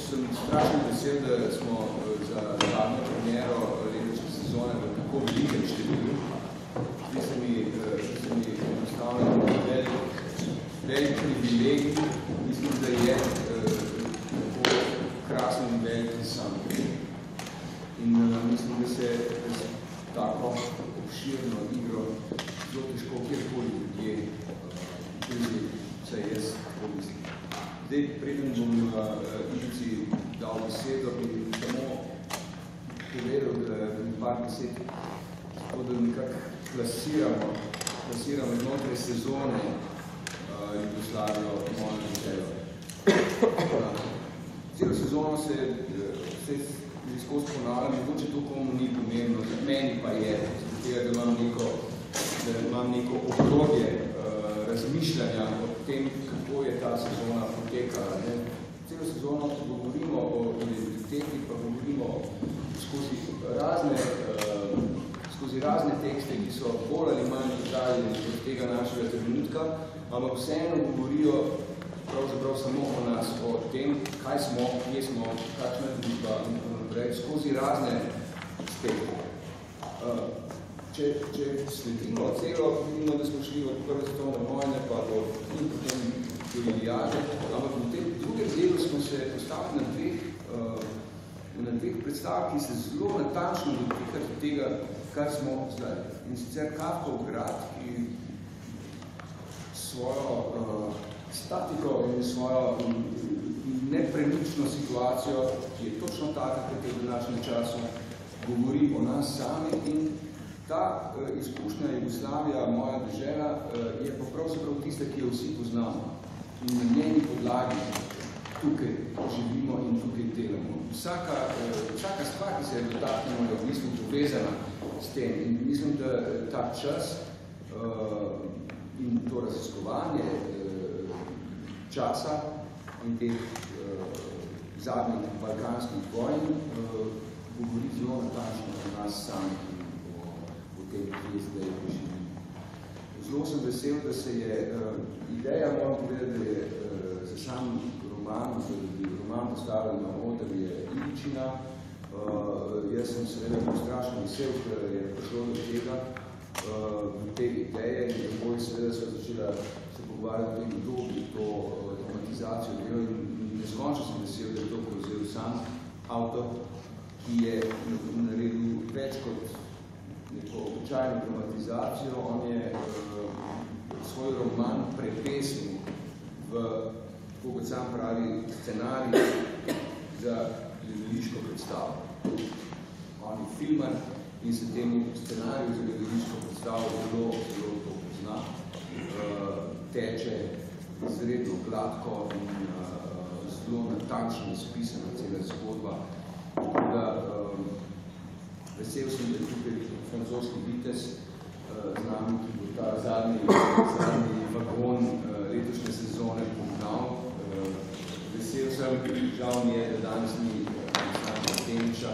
sem strašno vesel, da smo za zadnjo premiero letošnje sezone v tako velikem številu. Zdi se mi enostavno velik privilegij. Mislim, da je tako krasen in velik sam. In mislim, da se tako obširno igro zelo težko kjerkoli ljudje vse jaz pomislim. Zdaj, preden bom Ivici dal besedo, bi samo povedal, da par besed, tako da nekako klasiramo znotraj sezone Jugoslavijo mojo deželo. Celo sezono se skozi ponavljam, mogoče to komu ni pomembno, meni pa je, tega, da imam neko obdobje razmišljanja o tem, kako je ta sezona potekala. Celo sezono govorimo o identiteti, pa govorimo skozi razne tekste, ki so bolj ali manj potrajali od tega našega trenutka, ampak vseeno govorijo pravzaprav samo o nas, o tem, kaj smo, kje smo, kakšna družba in naprej, skozi razne spektre. Če sledimo celo, vidimo, da smo šli od prve svetovne vojne pa do in potem do Iliade, ampak v tem drugem delu smo se postavili na dveh predstavah, ki se zelo natančno dotikati tega, kar smo zdaj. In sicer Kafkov grad, ki svojo statiko in svojo nepremično situacijo, ki je točno taka, kot je v današnjem času, govori o nas sami in ta izkušnja Jugoslavija, moja dežela, je pa pravzaprav tista, ki jo vsi poznamo. In na njeni podlagi tukaj živimo in tukaj delamo. Vsaka stvar, ki se je dotaknemo, je v bistvu povezana s tem. In mislim, da ta čas in to raziskovanje časa in teh zadnjih balkanskih vojn govori zelo natančno o nas samih in o tem, ki zdaj živimo. Zelo sem vesel, da se je ideja, moram povedati, da je za sam roman, da bi roman postavil na oder, je Iličina. Jaz sem seveda strašno vesel, ker je prišlo do tega, te ideje in tako seveda so začela se pogovarjati o tem, kdo bi to dramatizacijo delal in neskončno sem vesel, da je to povzel sam avtor, ki je naredil več kot neko običajno dramatizacijo. On je svoj roman prepesnil v, tako kot sam pravi, scenarij za gledališko predstavo. On je filmar in se temu scenariju za gledališko predstavo zelo to pozna. Teče izredno gladko in zelo natančno spisana cela zgodba. Tako da vesel sem, da je tukaj francoski vitez z nami, ki bo ta zadnji vagon letošnje sezone pognal. Vesel sem, žal mi je, da danes ni Temiča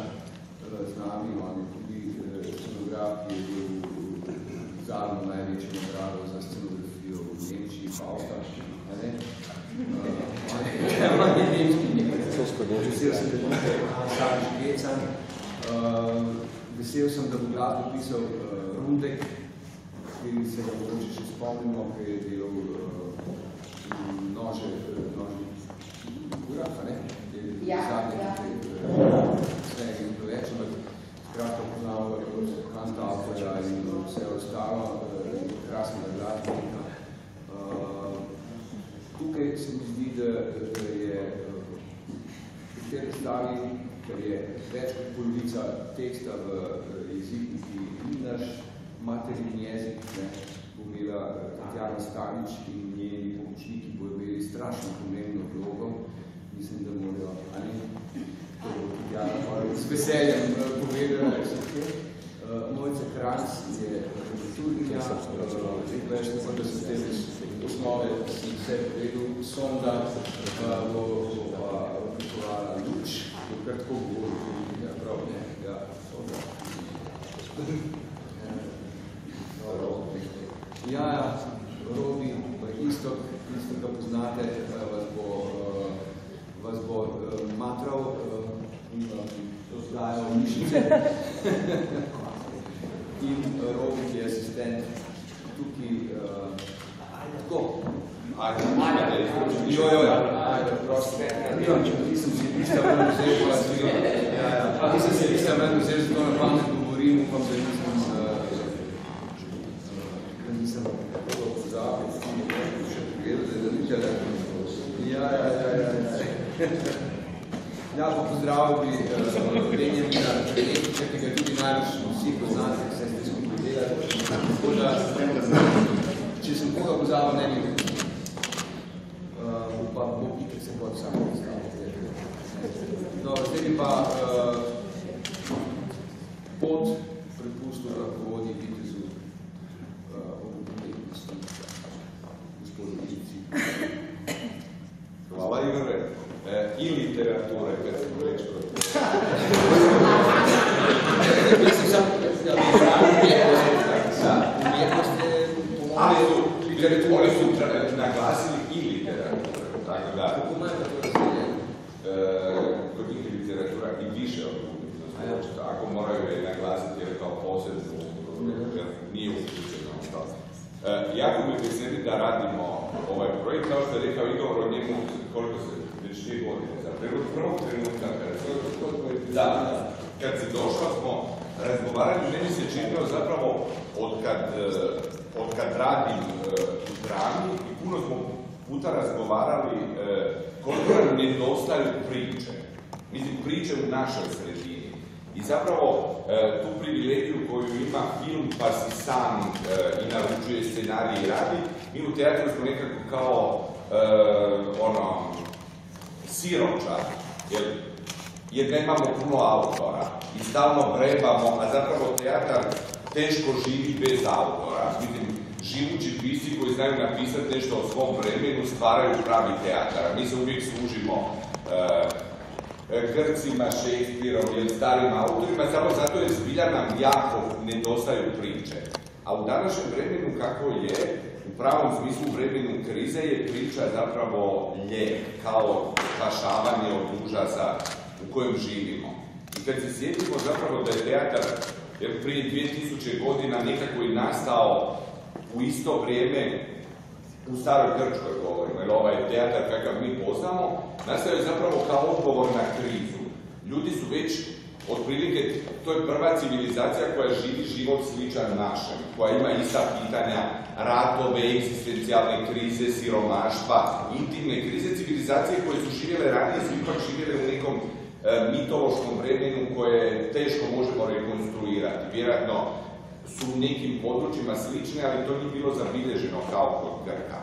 z nami, on je tudi scenograf, ki je bil zadnjo največjo nagrado za scenografijo v Nemčiji, Fausta. On je nemški nekaj. Vesel sem, da tukaj Savič Gecan. Vesel sem, da bo glasbo pisal Rundek, ki se ga mogoče še spomnimo, ki je delal nože urah, ne? Ja. Svega in to več, ampak kratka poznal Hanta Alfara in vse ostalo, krasnega glasbenika. Tukaj se mi zdi, da je v tej predstavi, ker je več kot polovica teksta v jeziku, ki ni naš materin jezik, bo imela Tatjana Stanič in njeni pomočniki bojo imeli strašno pomembno vlogo. Mislim, da morajo, ali to bo Tatjana z veseljem povedala. Mojca Kranc je dramaturginja, rekla je, da so te osnove, da sem vse povedal, Sonda bo pa oblikovala luč, kar tako govori, ja, prav, ne, ja, Sonda. Ja, Robi, Istok ga poznate, vas bo matral In Robin je asistent tukaj tako. Ajde, prosti. Nisem si lista ven vzel, zato na pamet govorim, upam, da nisem tako pozabil, še pogledati, da ni telefon. Ja, pa pozdravil bi Benjamina Benetiča, ki ga tudi najbolj vsi poznate, ki se ste skupaj delali. Tako da, če sem koga pozabil, ne bi pa bo itek se pod samo postavil. Dobro, zdaj bi pa pot prepustil vodi vitezu obumetnosti gospodu Lici. Hvala, Igore. I literature, kad sam reći kod Mislim sam, da bi umjetnost je literature su naglasili i literature, tako da. Kako ima to razdelje? Kod njih je literatura i više od umjetnosti. Ako moraju je naglasiti jer kao posebno, jer nije uključeno. Jako mi veseli da radimo ovaj projekt, kao što je rekao Igor o njemu, koliko se već 2 godine, za prvog trenutka, kad si došao smo razgovarali, meni se činilo zapravo od kad radim u drami i puno smo puta razgovarali koliko nam nedostaju priče. Mislim, priče u našoj sredini. I zapravo tu privilegiju koju ima film pa si sam i naručuje scenarij i radi, mi u teatru smo nekako kao siroča, jer nemamo puno autora i stalno vrebamo, a zapravo teatar teško živi bez autora. Mislim, živući pisci koji znaju napisati nešto o svom vremenu stvaraju pravi teatar. Mi se uvijek služimo Grcima, Šekspirom ili starim autorima, samo zato jer zbilja nam jako nedostaju priče. A u današnjem vremenu kako je, u pravom smislu vremenu krize je priča zapravo lijek, kao spašavanje od užasa u kojem živimo. I kad se sjetimo zapravo da je teatar prije 2000 godina nekako i nastao u isto vrijeme u staroj Grčkoj govorimo, jer ovaj teatar kakav mi poznamo, nastao je zapravo kao odgovor na krizu. Ljudi su već, otprilike, to je prva civilizacija koja živi život sličan našem, koja ima ista pitanja, ratove, egzistencijalne krize, siromaštva, intimne krize, civilizacije koje su živjele ranije, su ipak živjele u nekom mitološkom vremenu koje teško možemo rekonstruirati. Vjerojatno su u nekim područjima slične, ali to nije bilo zabilježeno kao kod Grka.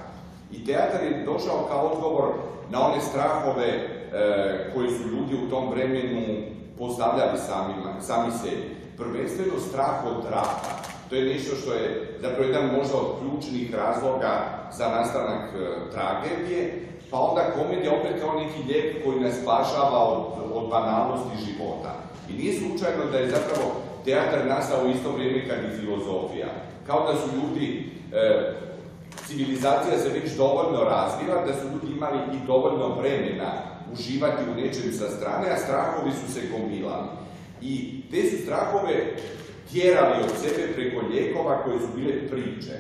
I teatar je došao kao odgovor na one strahove koji su ljudi u tom vremenu postavljali sami sebi. Prvenstveno strah od rata. To je nešto što je zapravo jedan možda od ključnih razloga za nastanak tragedije, pa onda komedija opet kao neki lijek koji nas spašava od banalnosti života. I nije slučajno da je zapravo teatar nastao u isto vrijeme kad i filozofija. Kao da su ljudi, civilizacija se već dovoljno razvila, da su ljudi imali i dovoljno vremena uživati u nečem sa strane, a strahovi su se gomilali. I te su strahove tjerali od sebe preko lijekova koje su bile priče.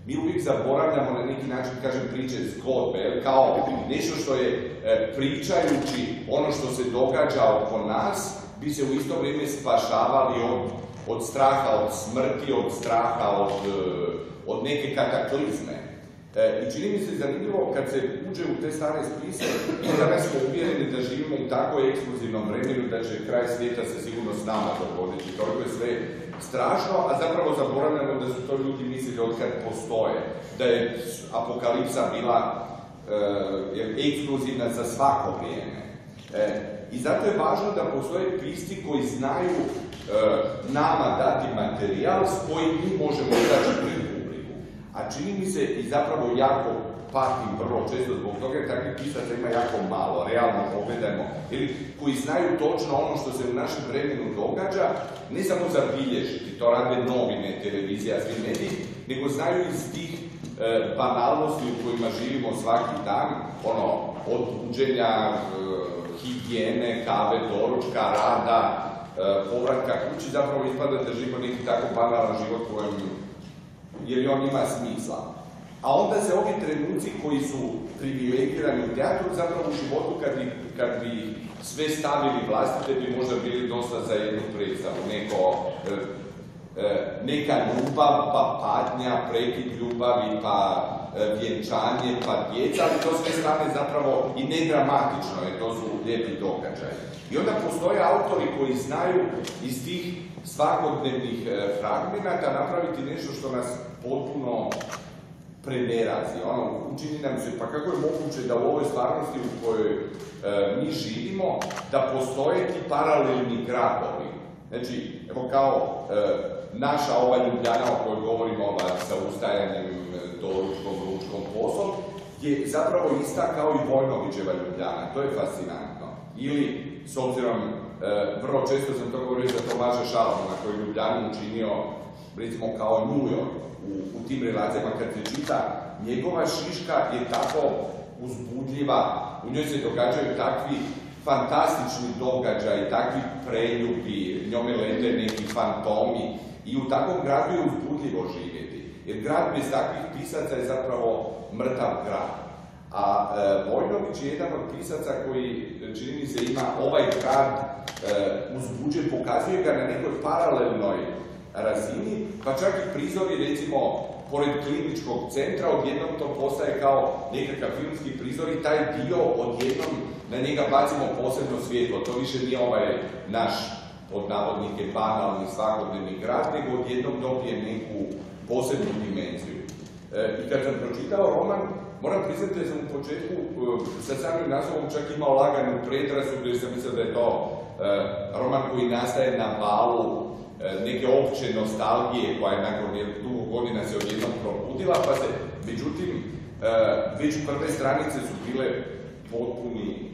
Mi uvijek zaboravljamo na neki način, kažem, priče zgodbe, kao nešto što je pričajući ono što se događa oko nas, bi se u isto vrijeme spašavali od straha, od smrti, od straha, od neke kataklizme. I čini mi se zanimljivo kad se uđe u te stare spise, danas smo uvjereni da živimo u tako ekskluzivnom vremenu da će kraj svijeta se sigurno s nama dogoditi. Toliko je sve strašno, a zapravo zaboravljamo da su to ljudi mislili otkad postoje. Da je apokalipsa bila ekskluzivna za svako vrijeme. I zato je važno da postoje pisci koji znaju nama dati materijal s kojim mi možemo izaći pred publiku. A čini mi se i zapravo jako patim vrlo često zbog toga, jer takvih pisaca ima jako malo, realno pogledajmo, koji znaju točno ono što se u našem vremenu događa, ne samo zabilježiti, to rade novine, televizija, svi mediji, nego znaju iz tih banalnosti u kojima živimo svaki dan, od buđenja, higijene, kave, doručka, rada, povratka kući, zapravo ispada da živimo neki tako banalan život jer on ima smisla. A onda se ovi trenuci koji su privilegirani u teatru, zapravo u životu kad bi sve stavili vlastite, bi možda bili dosta za jednu predstavu. Neka ljubav, pa patnja, prekid ljubavi, pa vjenčanje, pa djeca, ali to sve stane zapravo i nedramatično, jer to su lijepi događaji. I onda postoje autori koji znaju iz tih svakodnevnih fragmenata napraviti nešto što nas potpuno prenerazi. Učini nam se, pa kako je moguće da u ovoj stvarnosti u kojoj mi živimo, da postoje ti paralelni gradovi. Znači, evo kao naša ova Ljubljana o kojoj govorimo sa ustajanjem doručkom poslom, je zapravo ista kao i Vojnovićeva Ljubljana. To je fascinantno. Ili, s obzirom, vrlo često sam to govorio za Tomaža Šalomona, koji je Ljubljanu učinio, recimo, kao New York u tim relacijama. Kad se čita, njegova Šiška je tako uzbudljiva, u njoj se događaju takvi fantastični događaji, takvi preljubi, njome lete neki fantomi i u takvom gradu je uzbudljivo živjeti. Jer grad bez takvih pisaca je zapravo mrtav grad. A Vojnović je jedan od pisaca koji, čini mi se, ima ovaj grad uzbuđen, pokazuje ga na nekoj paralelnoj razini, pa čak i prizori, recimo, pored kliničkog centra, odjednom to postaje kao nekakav filmski prizor i taj dio odjednom na njega bacimo posebno svjetlo. To više nije ovaj naš, pod navodnike, banalni svakodnevni grad, nego odjednom dobije neku posebnu dimenziju. I kad sam pročitao roman, moram priznati da sam u početku sa samim naslovom čak imao laganu predrasudu, jer sam mislio da je to roman koji nastaje na valu neke opće nostalgije koja je nakon dugo godina se odjednom probudila, pa se, međutim, već prve stranice su bile potpuni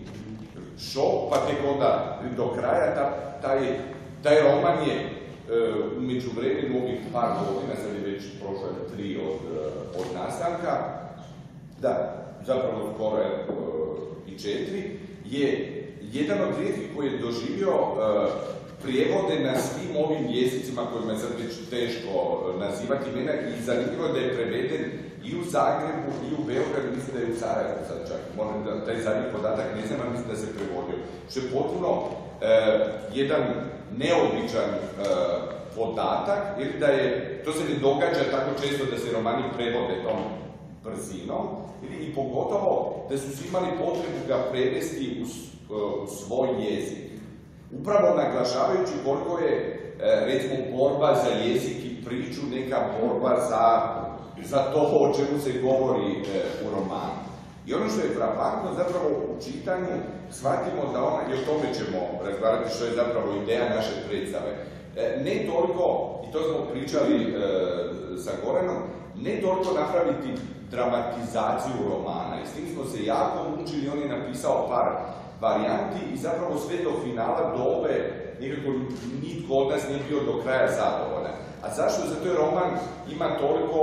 šok, pa tek onda do kraja taj roman je u međuvremenu ovih par godina, sad je već prošlo 3 od nastanka, da, zapravo skoro je i 4, je jedan od rijetkih koji je doživio prijevode na svim ovim jezicima kojima je sad već teško nazivati imena i zanimljivo da je preveden i u Zagrebu i u Beogradu, mislim da je u Sarajevu sad čak, moram da taj zadnji podatak ne znam, mislim da se prevodio. Što je potpuno jedan neobičan podatak, jer da je, to se ne događa tako često da se romani prevode tom brzinom, i pogotovo da su svi imali potrebu ga prevesti u svoj jezik. Upravo naglašavajući koliko je, recimo, borba za jezik i priču neka borba za to o čemu se govori u romanu. I ono što je frapantno, zapravo u čitanju shvatimo da ona, i o tome ćemo razgovarati što je zapravo ideja naše predstave, ne toliko, i to smo pričali sa Goranom, ne toliko napraviti dramatizaciju romana. I s tim smo se jako mučili, on je napisao par varijanti i zapravo sve do finala, do ove, nekako nitko od nas nije bio do kraja zadovoljan. A zašto? Zato je roman ima toliko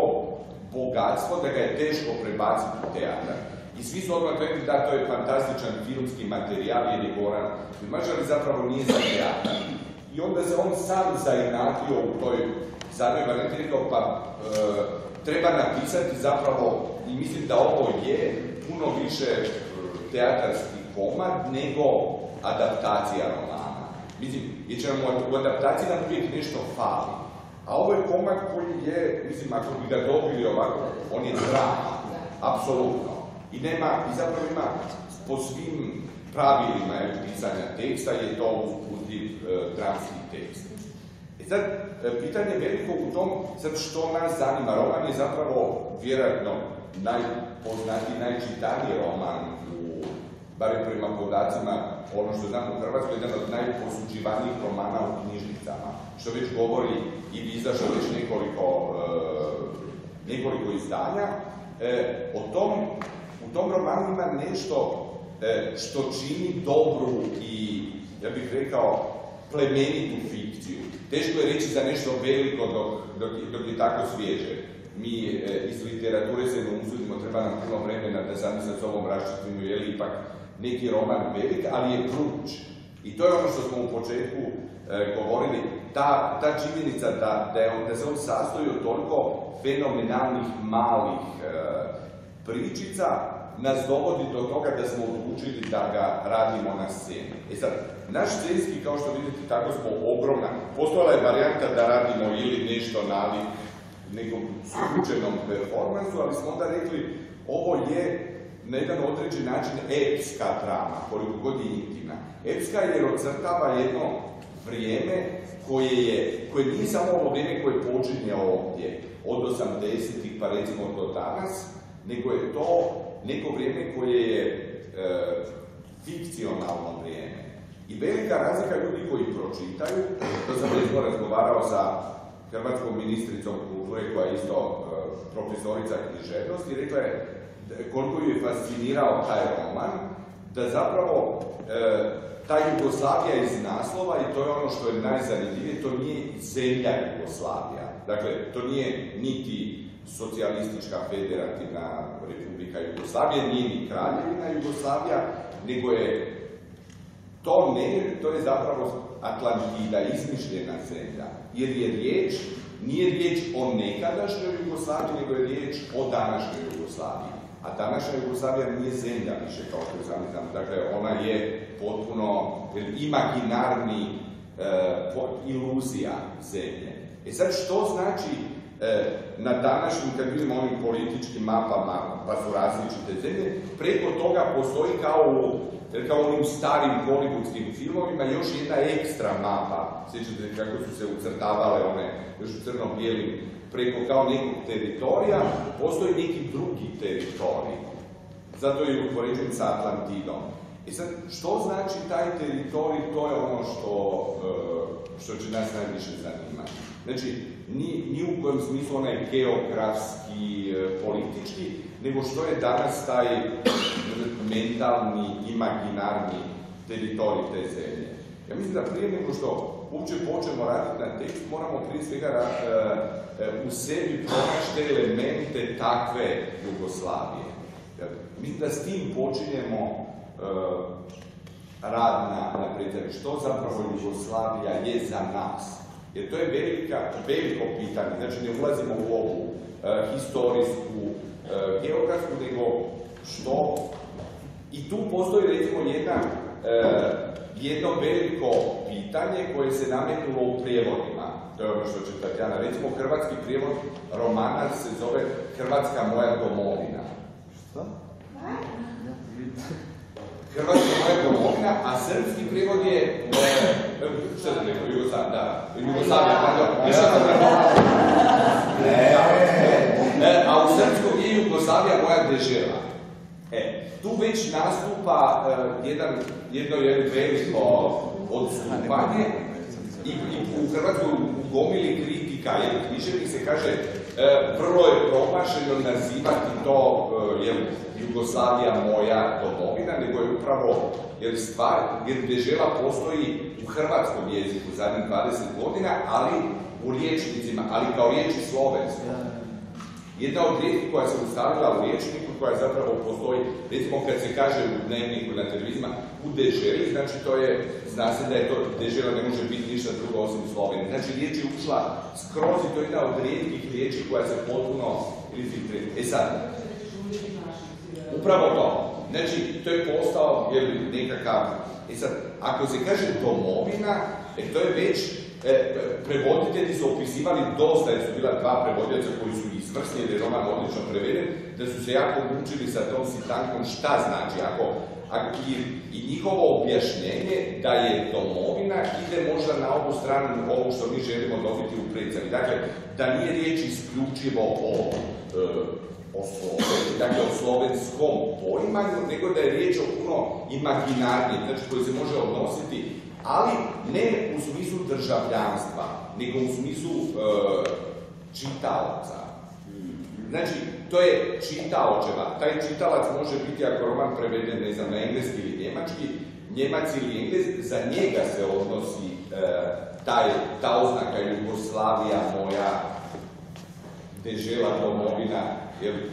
bogatstvo da ga je teško prebaciti u teatr. I svi su odmah rekli da to je fantastičan filmski materijal jer je Goran filmač, ali zapravo nije za teatr. I onda se on sam zainatio u toj zadnjoj varijanti, rekao pa treba napisati zapravo, i mislim da ovo je puno više teatarski komad nego adaptacija romana. Mislim, jer će nam u adaptaciji nam uvijek nešto fali. A ovo je komad koji je, mislim, ako bi ga dobili ovako, on je drama, apsolutno. I zapravo ima po svim pravilima pisanja teksta je to uzbudljiv dramski tekst. Sad, pitanje veliko u tom, sad što nas zanima, roman je zapravo vjerojatno najpoznatiji, najčitaniji roman, barem prema podacima, ono što znam u Hrvatskoj, jedan od najposuđivanijih romana u knjižnicama, što već govori i bi izašao već nekoliko izdanja. U tom romanu ima nešto što čini dobru i, ja bih rekao, plemenitu fikciju. Teško je reći za nešto veliko dok je tako svježe. Mi iz literature se ne usudimo, treba nam puno vremena da sami sa sobom raščistimo, je li ipak neki roman velik, ali je vruć. I to je ono što smo u početku govorili, ta činjenica da se on sastoji od toliko fenomenalnih malih pričica nas dovodi do toga da smo odlučili da ga radimo na sceni. Sad, naš scenski, kao što vidite, tako smo ogromna. Postojala je varijanta da radimo ili nešto na nekom skučenom performansu, ali smo onda rekli, ovo je na jedan određen način epska drama, koliko god je intimna. Epska jer ocrtava jedno vrijeme koje nije samo ovo vrijeme koje počinje ovdje, od 80-ih pa recimo do danas, nego je to neko vrijeme koje je fikcionalno vrijeme. I velika razlika ljudi koji pročitaju, to sam recimo razgovarao sa hrvatskom ministricom kulture koja je isto profesorica književnosti, rekla je koliko ju je fascinirao taj roman, da zapravo ta Jugoslavija iz naslova, i to je ono što je najzanimljivije, to nije zemlja Jugoslavija. Dakle, to nije niti socijalistička federativna republika Jugoslavije, nije ni kraljevina Jugoslavija, nego je to je zapravo Atlantida, izmišljena zemlja. Jer nije riječ o nekadašnjoj Jugoslaviji, nego je riječ o današnjoj Jugoslaviji. A današnja Jugoslavija nije zemlja više, kao što zamislimo. Dakle, ona je potpuno imaginarni iluzija zemlje. Sad, što znači na današnjim, kad vidimo onim političkim mapama, pa su različite zemlje, preko toga postoji kao onim starim hollywoodskim filmovima još jedna ekstra mapa. Sjećate kako su se ucrtavale one još u crno-bijelim, preko kao nekog teritorija, postoji neki drugi teritorij. Zato je upoređen sa Atlantidom. I sad, što znači taj teritorij, to je ono što će nas najviše zanimati. Znači, ni u kojem smislu onaj geografski, politički, nego što je danas taj mentalni, imaginarni teritorij te zemlje. Ja mislim da prije nego što uopće počnemo raditi na tekst, moramo prije svega u sebi pronaći te elemente takve Jugoslavije. Mislim da s tim počinjemo rad na predstavi. Što zapravo Jugoslavija je za nas? Jer to je veliko pitanje. Znači, ne ulazimo u ovu historijsku, geografsku, nego što... I tu postoji, recimo, jedno veliko pitanje koje se nametnulo u prijevodima. To je ono što će Tatjana. Recimo, hrvatski prijevod romana se zove Hrvatska moja domovina. Što? Hrvatska moja domovina, a srpski prijevod je... Što sam rekao? Jugoslavija, pardon. A u srpskom je Jugoslavija moja država. Tu već nastupa jedno veliko odstupanje i u Hrvatskoj gomili kritika, jer književnik se kaže vrlo je promašeno nazivati to Jugoslavija moja domovina, nego je upravo jer dežela postoji u hrvatskom jeziku zadnjih 20 godina, ali u riječnicima, ali kao riječi slovensko. Jedna od riječi koja se ustavila u riječniku, koja zapravo postoji, recimo kad se kaže u dnevniku na televizijama, u deželi, znači to je, zna se da je to dežela, ne može biti ništa drugo osim Slovenije. Znači riječ je ušla skroz i to je jedna od rijetkih riječi koja se potpuno filtrira. Sad, upravo to. Znači, to je postao nekakav... Sad, ako se kaže domovina, to je već... prevoditelji su opisivali dosta, jer su bila dva prevoditelja koji su izvrsni, jer je roman odlično preveden, da su se jako mučili sa tom sitankom šta znači. I njihovo objašnjenje da je domovina ide možda na ovu stranu ovo što mi želimo dobiti u predstavi. Dakle, da nije riječ isključivo o Sloveniji, dakle o slovenskom poimanju, nego da je riječ o puno imaginarnije, znači koji se može odnositi, ali ne u smislu državljanstva, nego u smislu čitaoca. Znači, to je čitaočeva. Taj čitalac može biti, ako roman preveden, ne znam, na engleski ili njemački, Njemac ili Englez, za njega se odnosi ta oznaka Jugoslavija moja, dežela, domovina,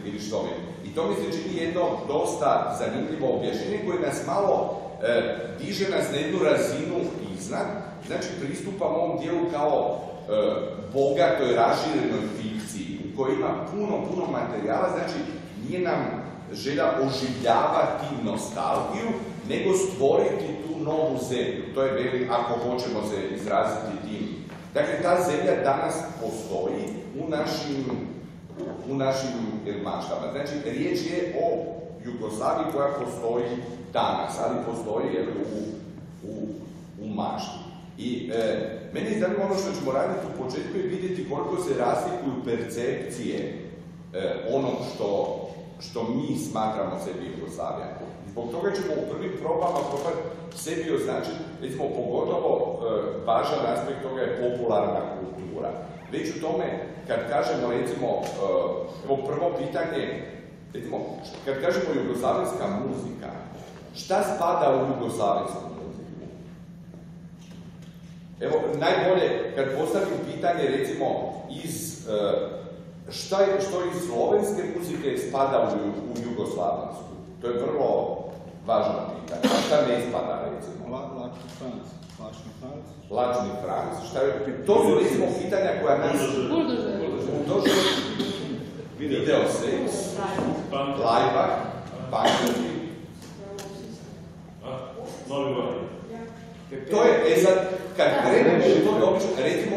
ili što mi. I to mi se čini jedno dosta zanimljivo objašnjenje koje nas malo diže nas na jednu razinu iznad, znači pristupam ovom dijelu kao bogatoj, raširenoj fikciji u kojoj ima puno materijala, znači nije nam želja oživljavati nostalgiju, nego stvoriti tu novu zemlju. To je veli, ako hoćemo se izraziti tim. Dakle, ta zemlja danas postoji u našim maštama. Znači, riječ je o Jugoslaviji koja postoji danas, ali postoji u mašti. I meni je zanimljivo ono što ćemo raditi u početku je vidjeti koliko se razlikuju percepcije onog što mi smatramo sebi Jugoslavija. Zbog toga ćemo u prvim probama probati sebi označiti, recimo pogotovo važan aspekt toga je popularna kultura. Već u tome, kad kažemo recimo, prvo pitanje, recimo, kad kažemo jugoslavenska muzika, šta spada u jugoslavensku muziku? Evo, najbolje, kad postavim pitanje, recimo, što iz slovenske muzike spada u jugoslavensku? To je vrlo važno pitanje. A šta ne spada, recimo? Lačni Franc. Šta je? To su, recimo, pitanja koja nas... Buldožer. Video Seks. Lajbak. Pankovi. Novi Vani. To je, sad, kad krenemo to dobično, recimo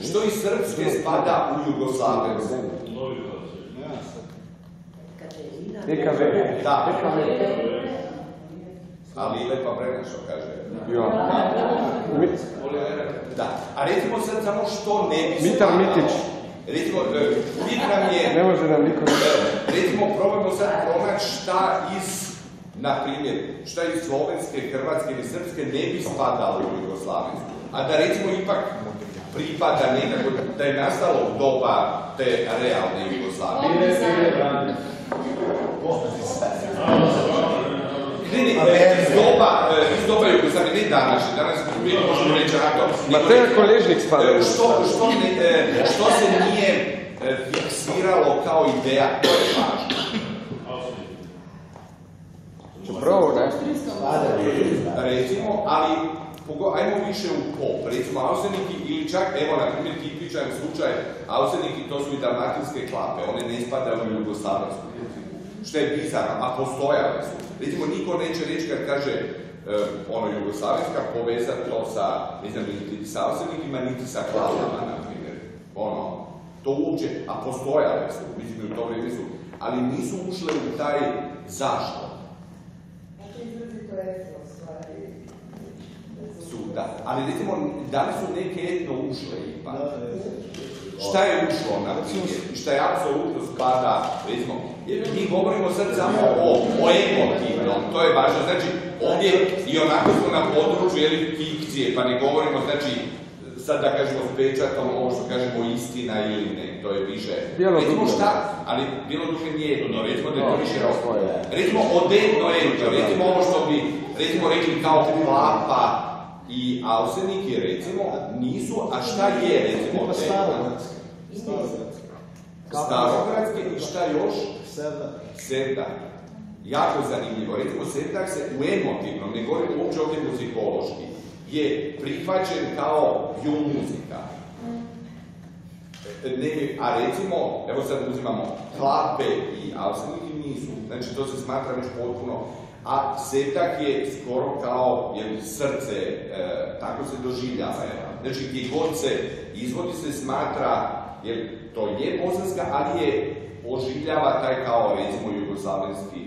što iz srpske spada u jugoslavensku? Novi Vani. DKV. Da. Ali Lepa Brena, što kaže. Da. A recimo sad samo što ne bi Mitar Mitić. Recimo, uvijek nam je... Ne može nam niko... Recimo, probajmo sad pronaći šta iz, na primjer, šta iz slovenske, hrvatske ili srpske ne bi spadalo u jugoslavensku. A da recimo ipak pripada nekako, da je nastalo doba te realne Jugoslavije. Iz doba Jugoslavije, ne današnje, danas uvijek možemo reći na to. Mateja Koležnik spada. Što se nije fiksiralo kao ideja, to je važno. Bravo, ne? Recimo, ali ajmo više u pop, recimo Auseniki ili čak, evo na primjer tipičan slučaj, Auseniki to su i dalmatinske klape, one ne spadaju u jugoslavensku muziku, što je bizarno, a postojale su. Recimo, niko neće reći kad kaže jugoslavenska, povezati to sa, ne znam, niti sa Ausenikima, niti sa klapama, na primjer. To uopće, a postojale su, mislim, u to vrijeme su, ali nisu ušle u taj zašto. Da, ali recimo, da li su neke etno ušle ipak? Šta je ušlo na primjer? Šta je apsolutno spada, recimo, mi govorimo sad samo o emotivnom, to je važno, znači, ovdje i onako smo na području, fikcije, pa ne govorimo, znači, sad da kažemo s pečatom, ovo što kažemo istina ili ne, to je više. Recimo šta, ali bilo duše nije etno, recimo da je to više recimo od etno, recimo ovo što bi, recimo rekli kao klapa i Auseniki, recimo, nisu, a šta je, recimo, od etno? Starogradske i šta još? Sevdah. Jako zanimljivo. Recimo, Sevdah se u emotivnom, ne govorim uopće ovdje muzikološki, je prihvaćen kao ju muzika. A recimo, evo sad uzimamo klape i Auseniki nisu. Znači, to se smatra već potpuno. A Sevdah je skoro kao srce, tako se doživljava. Znači, gdje god se izvodi se smatra, jer to je bosanska, ali je oživljava taj kao, recimo, jugoslavenski